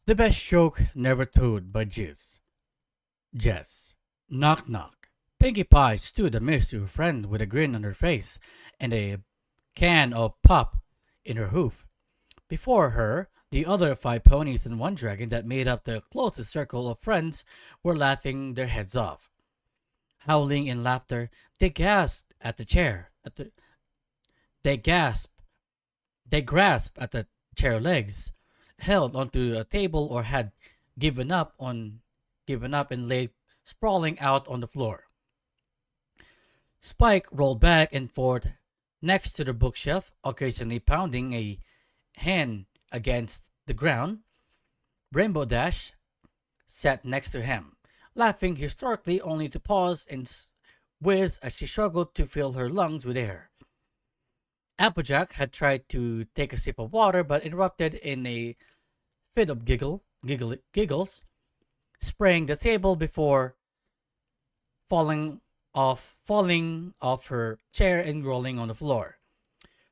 The Best Joke Never Told by Jess. Knock knock. Pinkie Pie stood amazed to her friend with a grin on her face and a can of pop in her hoof. Before her, the other five ponies and one dragon that made up the closest circle of friends were laughing their heads off. Howling in laughter, they gasped at the chair. They gasped. They grasped at the chair legs, held onto a table, or had given up on given up and lay sprawling out on the floor. Spike rolled back and forth next to the bookshelf, occasionally pounding a hand against the ground. Rainbow Dash sat next to him, laughing hysterically only to pause and whiz as she struggled to fill her lungs with air. Applejack had tried to take a sip of water but interrupted in a fit of giggles, spraying the table before falling off her chair and rolling on the floor.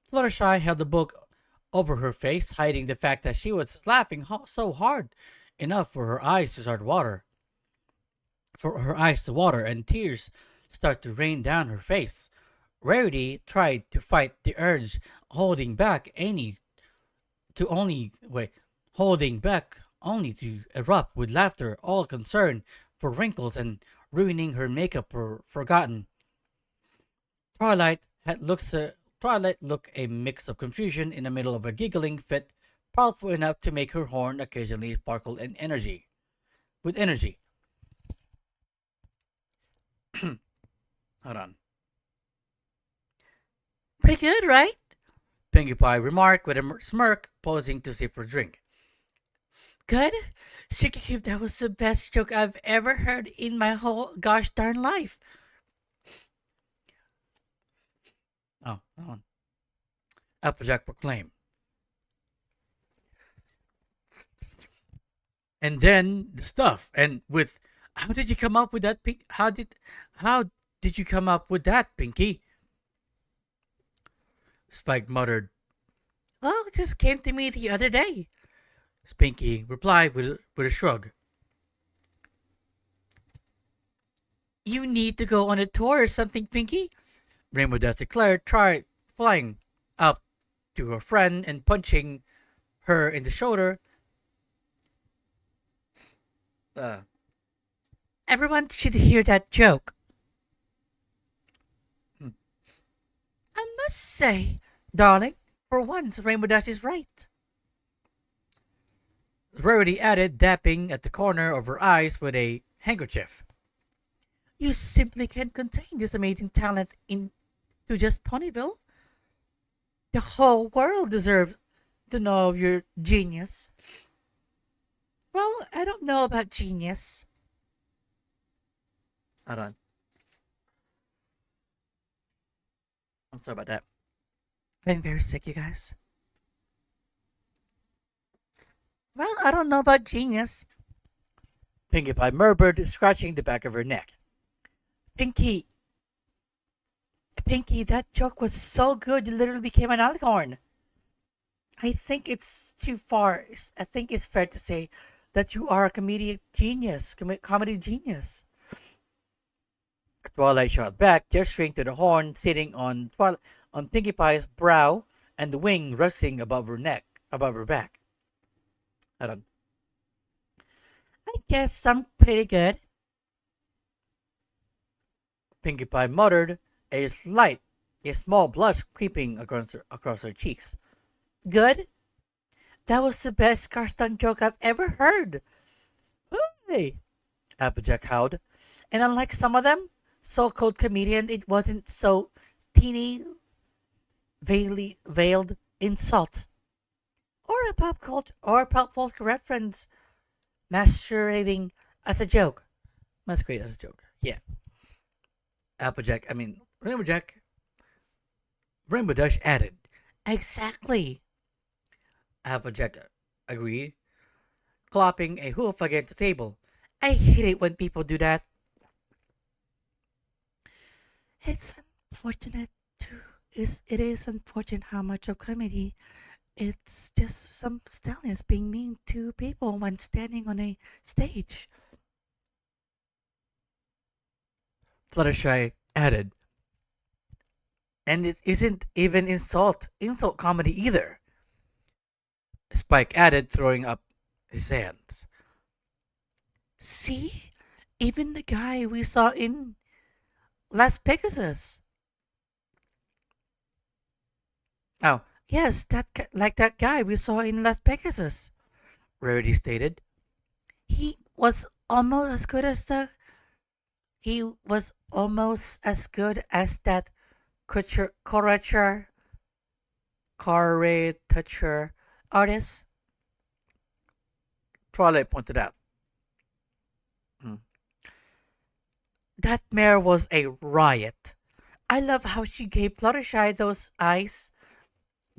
Fluttershy held the book over her face, hiding the fact that she was laughing so hard enough for her eyes to water and tears start to rain down her face. Rarity tried to fight the urge, holding back any to only wait, holding back only to erupt with laughter, all concern for wrinkles and ruining her makeup were forgotten. Twilight Twilight looked a mix of confusion in the middle of a giggling fit, powerful enough to make her horn occasionally sparkle with energy. Hold on. Pretty good, right? Pinkie Pie remarked with a smirk, pausing to sip her drink. Good? Secret Cube, that was the best joke I've ever heard in my whole gosh darn life. Oh, hold on. Applejack proclaimed. And then the stuff. And with how did you come up with that pink how did you come up with that, Pinky? Spike muttered. Well, it just came to me the other day. Pinky replied with a shrug. You need to go on a tour or something, Pinky? Rainbow Dash declared, flying up to her friend and punching her in the shoulder. Uh, Everyone should hear that joke. I must say, darling, for once Rainbow Dash is right. Rarity added, dapping at the corner of her eyes with a handkerchief. You simply can't contain this amazing talent into just Ponyville. The whole world deserves to know of your genius. Well, I don't know about genius. Hold on. I'm sorry about that. I'm very sick, you guys. Well, I don't know about genius. Pinkie Pie murmured, scratching the back of her neck. Pinky, that joke was so good you literally became an alicorn. I think it's too far. I think it's fair to say that you are a comedy genius. Twilight shot back, gesturing to the horn sitting on Pinkie Pie's brow and the wing resting above her back. I don't. I guess I'm pretty good. Pinkie Pie muttered, a small blush creeping across her cheeks. Good? That was the best Carston joke I've ever heard. Hey, Applejack howled. And unlike some of them, so-called comedian, it wasn't so teeny, veiled insult. Or a pop culture reference masquerading as a joke. Masquerade as a joke. Yeah. Applejack, I mean, Rainbow Dash added. Exactly. Applejack agreed, clapping a hoof against the table. I hate it when people do that. It's unfortunate too. It is unfortunate how much of comedy It's just some stallions being mean to people when standing on a stage. Fluttershy added, and it isn't even insult comedy either. Spike added, throwing up his hands. See? Even the guy we saw in Las Pegasus. Oh, yes, like that guy we saw in Las Pegasus, Rarity stated. He was almost as good as the. He was almost as good as that caricature caricature artist. Twilight pointed out. Hmm. That mare was a riot. I love how she gave Fluttershy those eyes,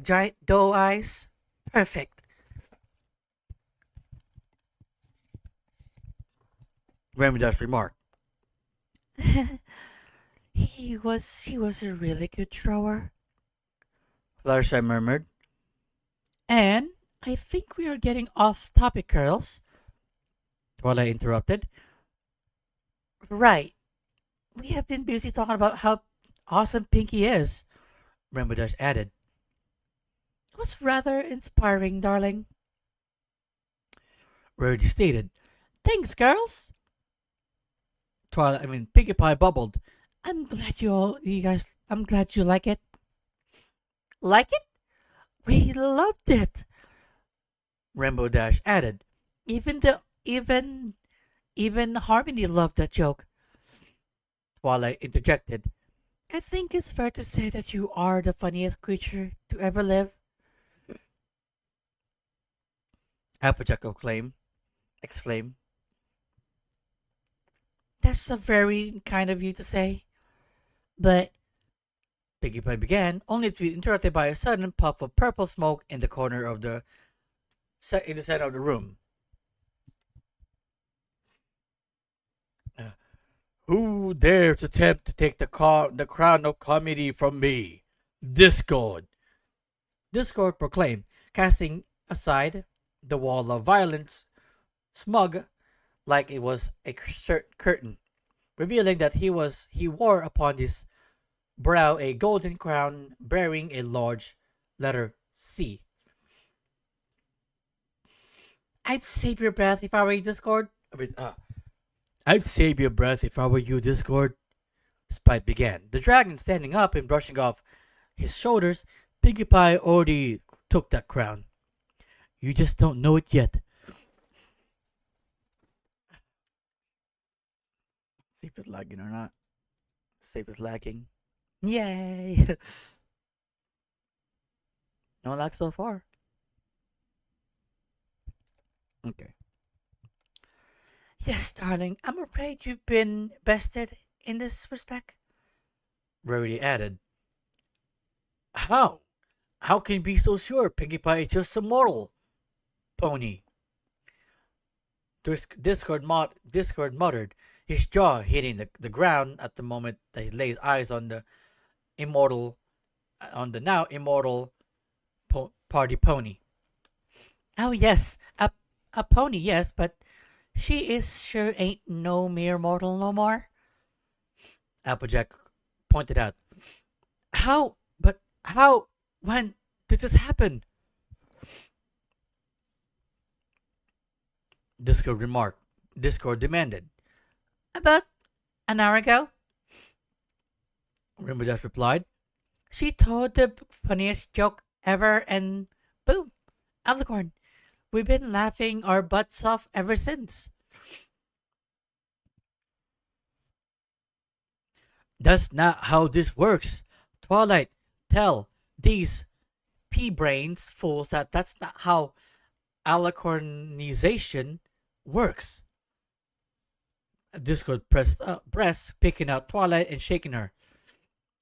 giant doe eyes. Perfect. Ramidas remarked. He was a really good thrower, Fluttershy murmured. And I think we are getting off topic, girls, Twilight interrupted. Right. We have been busy talking about how awesome Pinky is, Rainbow Dash added. It was rather inspiring, darling, Rarity stated. Thanks, girls. Pinkie Pie bubbled. I'm glad you like it. Like it? We loved it, Rainbow Dash added. Even Harmony loved that joke, Twilight interjected. I think it's fair to say that you are the funniest creature to ever live, Applejack exclaimed. That's a very kind of you to say. But Pinkie Pie began, only to be interrupted by a sudden puff of purple smoke in the corner of in the center of the room. Uh, Who dares attempt to take the crown of comedy from me? Discord! Discord proclaimed, casting aside the wall of violence, smug like it was a curtain, revealing that he wore upon his brow a golden crown bearing a large letter C. I'd save your breath if I were you, Discord. I'd save your breath if I were you, Discord. Spike began. The dragon standing up and brushing off his shoulders. Pinkie Pie already took that crown. You just don't know it yet. See if it's lagging or not. See if it's lagging. Yay! No lag so far. Okay. Yes, darling, I'm afraid you've been bested in this respect, Rarity added. How? How can you be so sure Pinkie Pie is just a mortal? Pony. Discord muttered, his jaw hitting the ground at the moment that he laid eyes on the now immortal party pony. Oh yes, a pony, yes, but she is sure ain't no mere mortal no more, Applejack pointed out. How? But how? When did this happen? Discord demanded. About an hour ago, Rainbow Dash replied. She told the funniest joke ever and boom, alicorn. We've been laughing our butts off ever since. That's not how this works. Twilight, tell these pea-brains fools that that's not how alicornization works. Discord pressed breast, picking out Twilight and shaking her.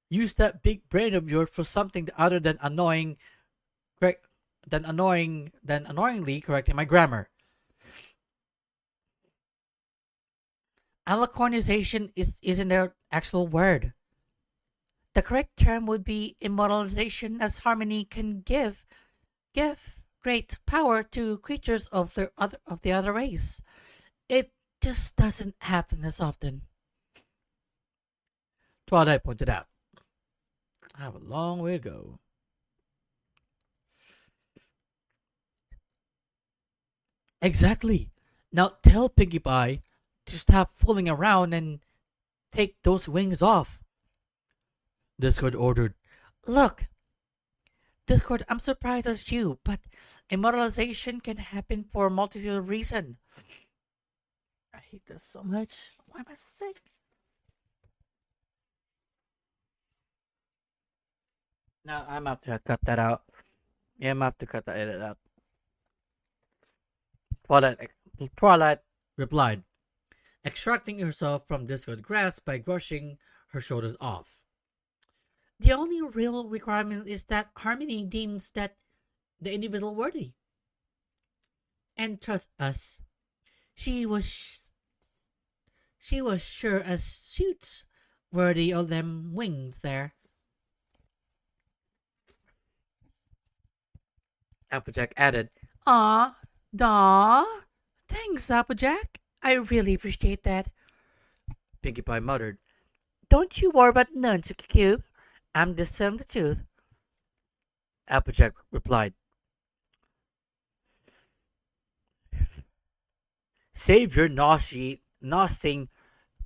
Use that big brain of yours for something other than correct, than annoyingly correcting my grammar. Alicornization isn't their actual word. The correct term would be immortalization, as Harmony can give give great power to creatures of the other race. It just doesn't happen as often. Twilight pointed out. I have a long way to go. Exactly. Now tell Pinkie Pie to stop fooling around and take those wings off. Discord ordered. Look, Discord, I'm surprised as you, but immortalization can happen for a multitude of reasons. I hate this so much. Why am I so sick? Now I'm have to cut that out. Yeah, I'm have to cut that edit out. Twilight, Twilight replied, extracting herself from Discord's grasp by brushing her shoulders off. The only real requirement is that Harmony deems that the individual worthy. And trust us, she was she was sure as shoots worthy of them wings there. Applejack added, "Aw, daw, thanks, Applejack. I really appreciate that." Pinkie Pie muttered, "Don't you worry about none, Suki Cube. I'm just telling the truth." Applejack replied, "Save your nosing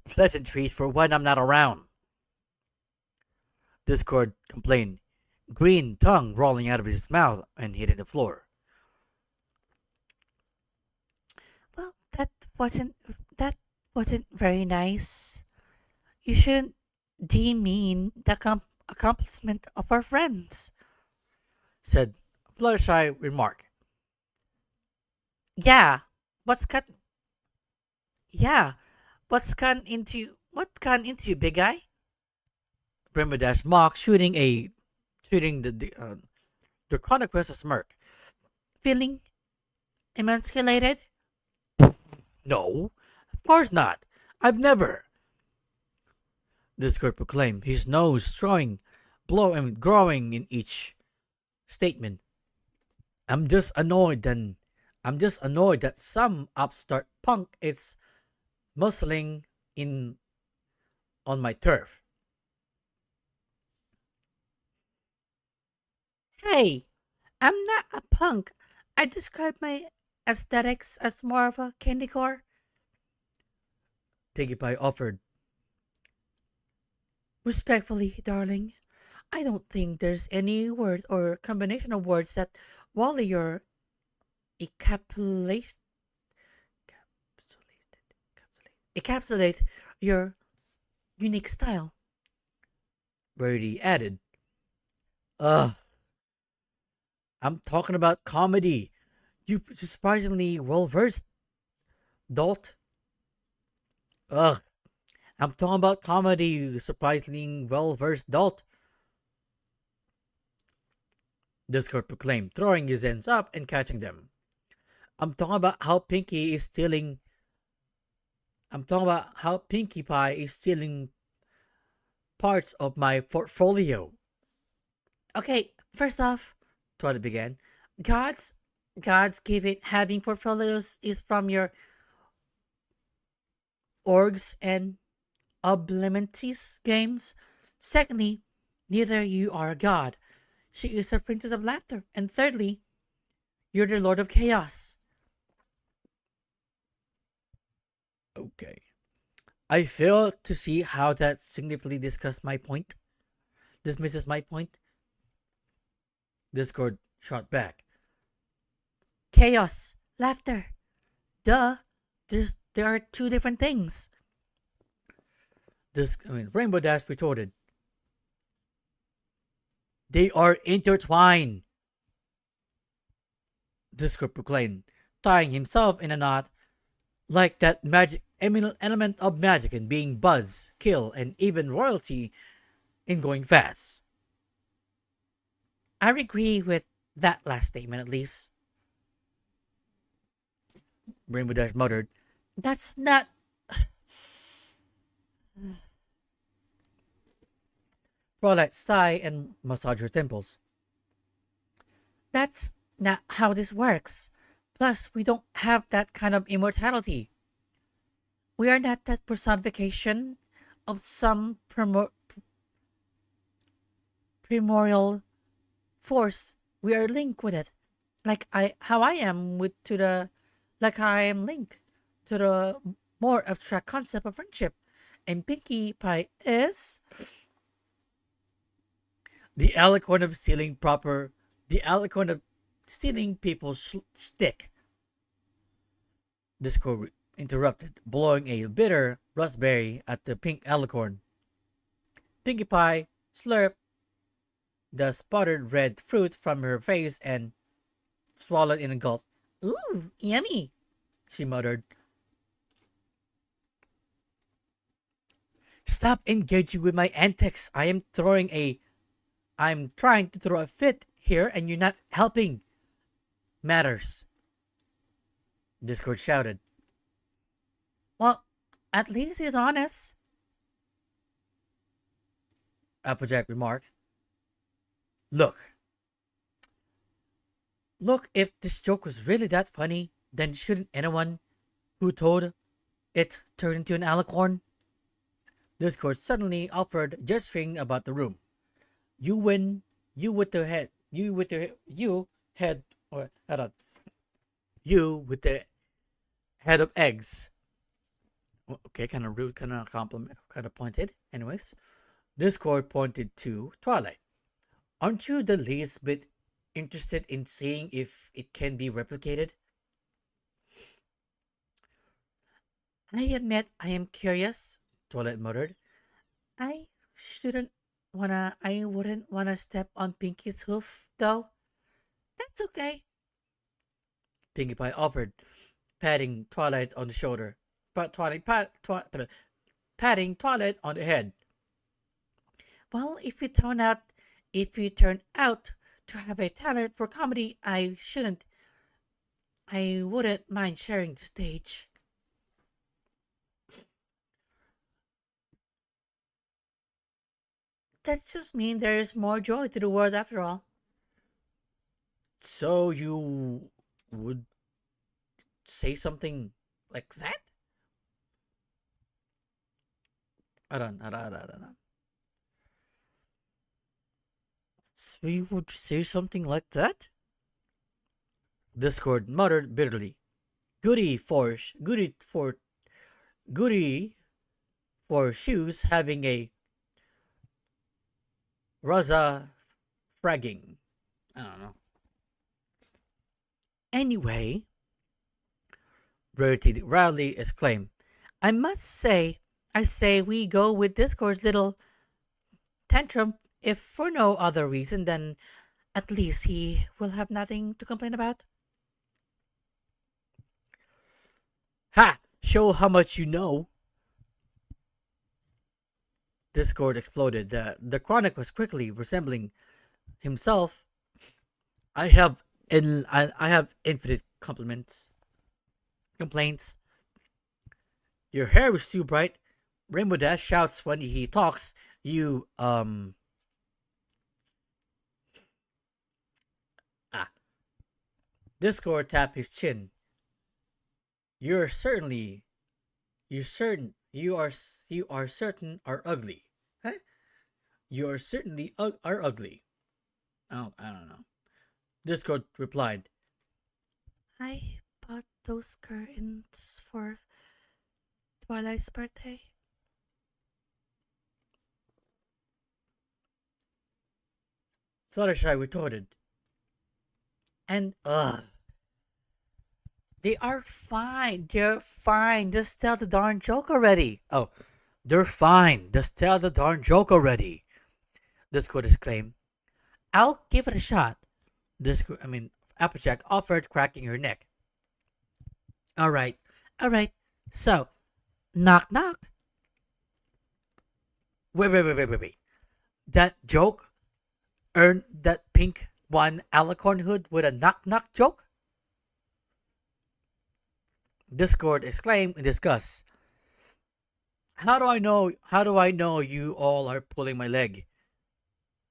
pleasantries for when I'm not around." Discord complained, green tongue rolling out of his mouth and hitting the floor. Well, that wasn't very nice. You shouldn't demean the accomplishment of our friends," said Fluttershy remark. Yeah, what's got yeah, what got into you, big guy? Rainbow Dash mocked, shooting the Chronicles a smirk. Feeling emasculated? No, of course not. I've never. Discord proclaimed, his nose growing in each statement. I'm just annoyed then. I'm just annoyed that some upstart punk is muscling in on my turf. Hey, I'm not a punk. I describe my aesthetics as more of a candy core. Piggy Pie offered. Respectfully, darling, I don't think there's any word or combination of words that Wally your encapsulate encapsulate your unique style. Brady added, Ugh, I'm talking about comedy. You surprisingly well versed, dolt. Ugh, I'm talking about comedy, you surprisingly well versed dolt. Discord proclaimed, throwing his hands up and catching them. I'm talking about how Pinky is stealing. I'm talking about how Pinkie Pie is stealing parts of my portfolio. Okay, first off, Twilight began. God's God's given having portfolios is from your orgs and oblimentis games. Secondly, neither you are a god. She is a princess of laughter. And thirdly, you're the lord of chaos. Okay. I fail to see how that significantly dismisses my point. Discord shot back. Chaos, laughter. Duh. There are two different things. Rainbow Dash retorted. They are intertwined. Discord proclaimed, tying himself in a knot like that magic element of magic in being buzz, kill, and even royalty in going fast. I agree with that last statement at least. Rainbow Dash muttered, That's not. Twilight sighed and massaged her temples. That's not how this works. Plus, we don't have that kind of immortality. We are not that personification of some primordial force. We are linked with it, like how I am with to the, like I am linked to the more abstract concept of friendship. And Pinkie Pie is the alicorn of stealing proper, the alicorn of stealing people's stick. Discord interrupted, blowing a bitter raspberry at the pink alicorn. Pinkie Pie slurped the spotted red fruit from her face and swallowed in a gulp. Ooh, yummy, she muttered. Stop engaging with my antics. I'm trying to throw a fit here and you're not helping matters, Discord shouted. Well, at least he's honest, Applejack remarked. Look, if this joke was really that funny, then shouldn't anyone who told it turn into an alicorn? Discord suddenly offered, gesturing about the room. You win, you with the head, you with the, you head, or, hold on, you with the head of eggs. Okay, kind of rude, kind of compliment, kind of pointed. Anyways, Discord pointed to Twilight. Aren't you the least bit interested in seeing if it can be replicated? I admit I am curious, Twilight muttered. I shouldn't I wouldn't wanna step on Pinky's hoof, though. That's okay, Pinkie Pie offered, patting Twilight on the shoulder. But patting Twilight on the head. Well, if you turn out to have a talent for comedy, I wouldn't mind sharing the stage. That just means there is more joy to the world after all. So you would say something like that? I don't know. So you would say something like that? Discord muttered bitterly. Goody for goody for shoes having a Raza fragging. I don't know. Anyway, Rarity Rowley exclaimed, I must say, I say we go with Discord's little tantrum if for no other reason than at least he will have nothing to complain about. Ha! Show how much you know. Discord exploded. The chronic was quickly resembling himself. I have infinite complaints. Your hair is too bright. Rainbow Dash shouts when he talks. You ah. Discord tapped his chin. You're certainly you are certain are ugly. Huh? You are certainly are ugly. Oh, I don't know. Discord replied. I bought those curtains for Twilight's birthday. Fluttershy retorted. And they are fine. They're fine. Just tell the darn joke already. Oh, they're fine. Just tell the darn joke already. Discord exclaimed. I'll give it a shot. Applejack offered, cracking her neck. All right. All right. So, knock knock. Wait. That joke earned that pink one alicorn hood with a knock knock joke? Discord exclaimed in disgust. How do I know you all are pulling my leg?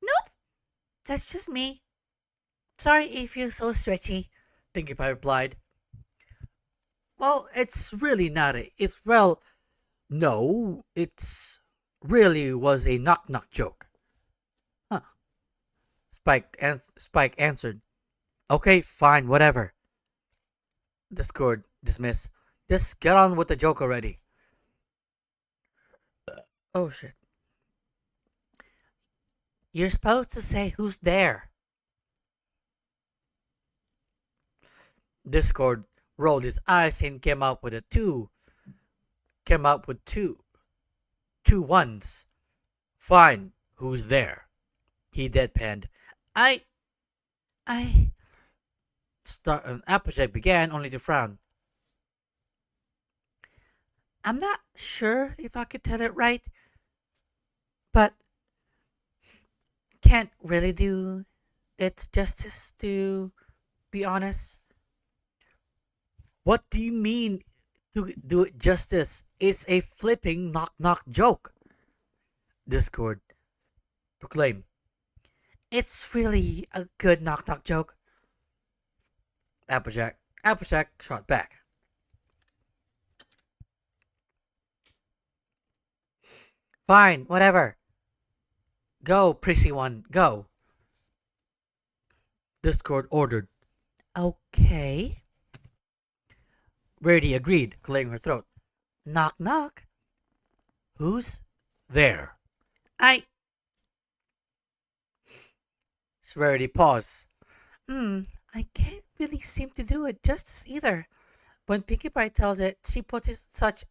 Nope. That's just me. Sorry if you're so stretchy, Pinkie Pie replied. Well, it's really not a. It's well, no, it's really was a knock knock joke. Huh? Spike answered. Okay, fine, whatever. Discord dismiss. Just get on with the joke already. Oh shit. You're supposed to say who's there. Discord rolled his eyes and came up with two ones. Fine, who's there? He deadpanned. I I Applejack began only to frown. I'm not sure if I could tell it right, but can't really do it justice to be honest. What do you mean to do it justice? It's a flipping knock knock joke. Discord proclaimed. It's really a good knock knock joke. Applejack shot back. Fine, whatever. Go, prissy one, go. Discord ordered. Okay. Rarity agreed, clearing her throat. Knock knock. Who's there? I. Rarity paused. I can't really seem to do it justice either. When Pinkie Pie tells it, she puts such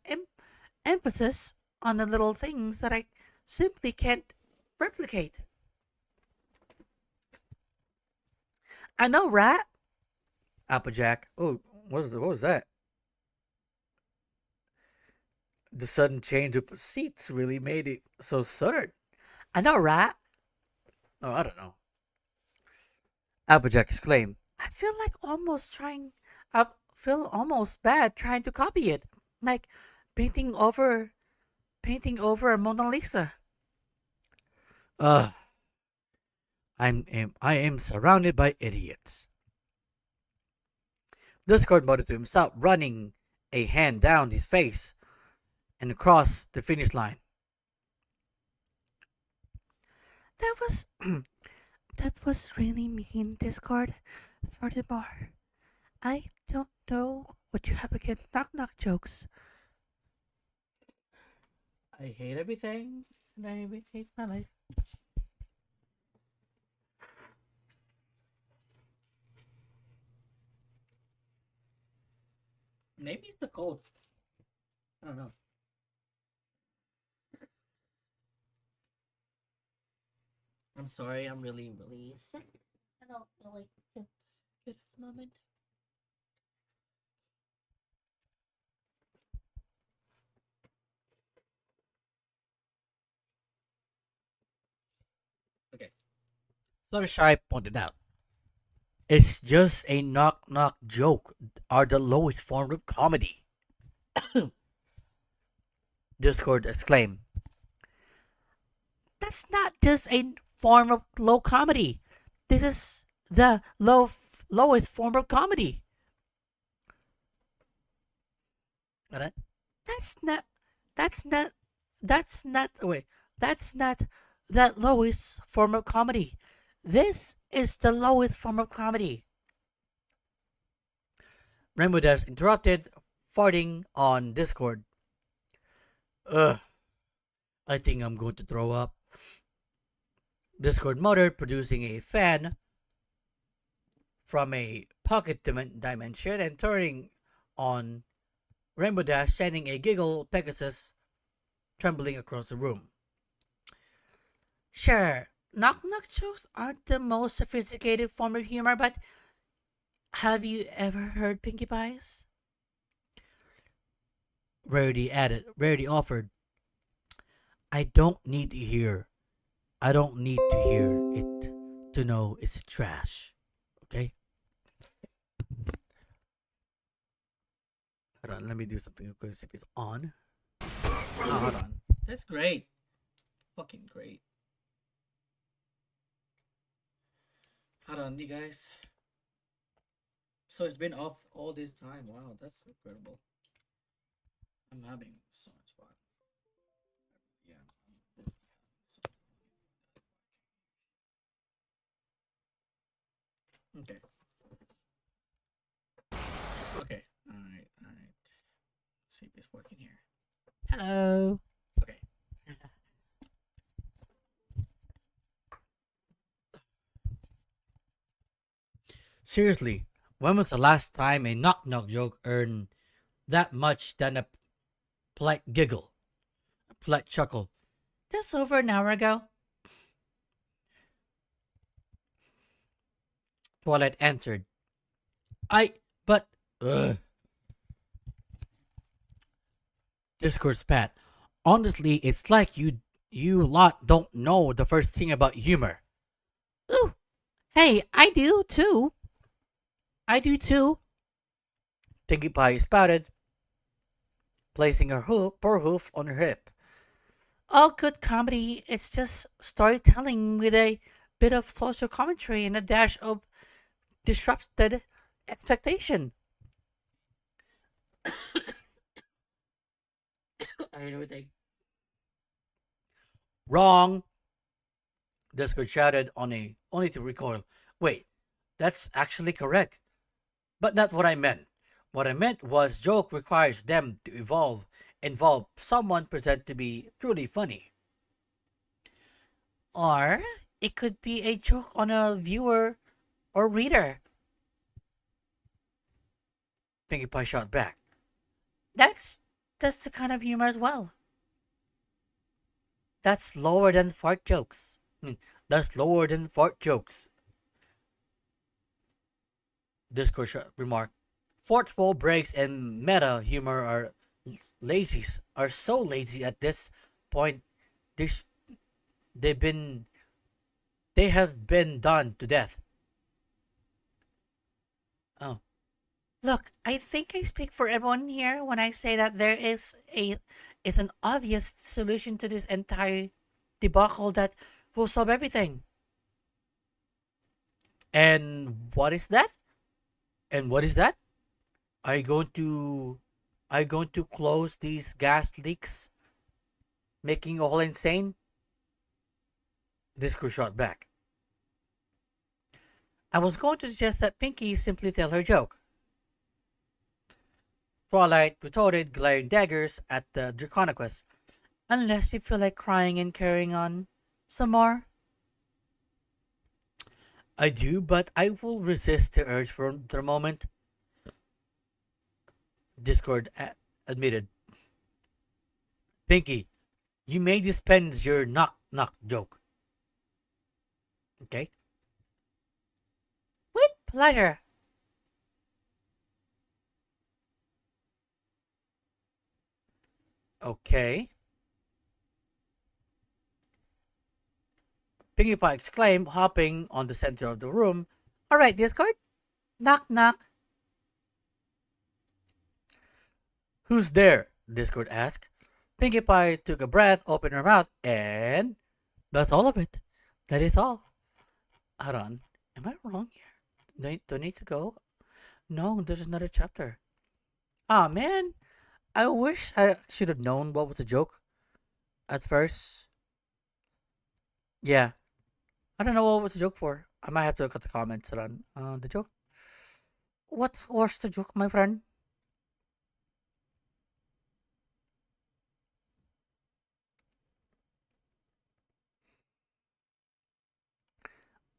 emphasis on the little things that I simply can't replicate. I know, right? Applejack. Oh, what was that? The sudden change of seats really made it so sudden. I know, right? Oh, I don't know. Applejack exclaimed. I feel almost bad trying to copy it. Like painting over a Mona Lisa. Ugh, I am surrounded by idiots. Discord muttered to himself, running a hand down his face and across the finish line. That was that was really mean, Discord. Furthermore, I don't know what you have against knock knock jokes. I hate everything, and I hate my life. Maybe it's the cold. I don't know. I'm sorry. I'm really, really sick. I don't really feel good at the moment. Okay. Fluttershy pointed out. It's just a knock knock joke. Are the lowest form of comedy. Discord exclaimed. That's not just a form of low comedy. This is the lowest form of comedy. What? That's not. That's not. That's not. Wait. That's not the lowest form of comedy. This is the lowest form of comedy. Rainbow Dash interrupted, farting on Discord. Ugh. I think I'm going to throw up. Discord muttered, producing a fan from a pocket dimension and turning on Rainbow Dash, sending a giggle Pegasus trembling across the room. Sure, knock knock jokes aren't the most sophisticated form of humor, but have you ever heard Pinkie Pies? Rarity offered. I don't need to hear. I don't need to hear it to know it's trash. Okay? Hold on, let me do something quick. See if it's on. Oh, hold on. That's great. Fucking great. Hold on, you guys. So it's been off all this time. Wow, that's incredible. I'm having so much fun. Yeah. Okay. Okay. All right. All right. Let's see if it's working here. Hello. Okay. Seriously, when was the last time a knock knock joke earned that much than a polite giggle, a polite chuckle? That's over an hour ago. Twilight answered. I, but, ugh. Discourse Pat. Honestly, it's like you lot don't know the first thing about humor. Ooh, hey, I do too. I do too. Pinkie Pie spouted, placing her poor hoof on her hip. All good comedy, it's just storytelling with a bit of social commentary and a dash of disrupted expectation. I hate everything. Wrong, Discord shouted on a only to recoil. Wait, that's actually correct. But not what I meant. What I meant was joke requires them to involve someone present to be truly funny. Or it could be a joke on a viewer or reader. Pinkie Pie shot back. That's that's the kind of humor as well. That's lower than fart jokes. That's lower than fart jokes. Discourse remarked. Fourth wall breaks and meta humor are lazy. Are so lazy at this point. They they've been they have been done to death. Oh, look, I think I speak for everyone here when I say that there is an obvious solution to this entire debacle that will solve everything. And what is that? And what is that? Are you going to are you going to close these gas leaks, making you all insane? Disco shot back. I was going to suggest that Pinky simply tell her joke. Twilight retorted, glaring daggers at the Draconicus. Unless you feel like crying and carrying on some more. I do, but I will resist the urge for the moment, Discord admitted. Pinky, you may dispense your knock knock joke. Okay? With pleasure. Okay. Pinkie Pie exclaimed, hopping on the center of the room. Alright, Discord. Knock knock. Who's there? Discord asked. Pinkie Pie took a breath, opened her mouth, and that's all of it. That is all. Hold on. Am I wrong here? Do I need to go? No, there's another chapter. Ah, man. I wish I should have known what was the joke at first. Yeah. I don't know what was the joke for. I might have to look at the comments on the joke. What was the joke, my friend?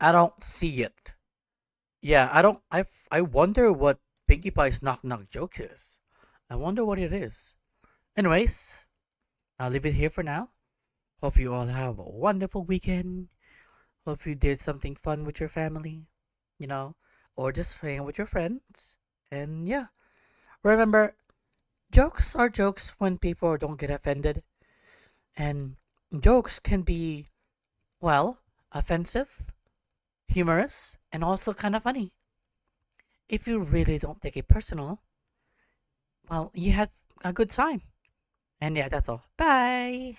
I don't see it. Yeah, I don't. I wonder what Pinkie Pie's knock knock joke is. I wonder what it is. Anyways, I'll leave it here for now. Hope you all have a wonderful weekend. Hope you did something fun with your family, you know, or just hanging with your friends. And yeah, remember, jokes are jokes when people don't get offended. And jokes can be, well, offensive, humorous, and also kind of funny. If you really don't take it personal, well, you had a good time. And yeah, that's all. Bye.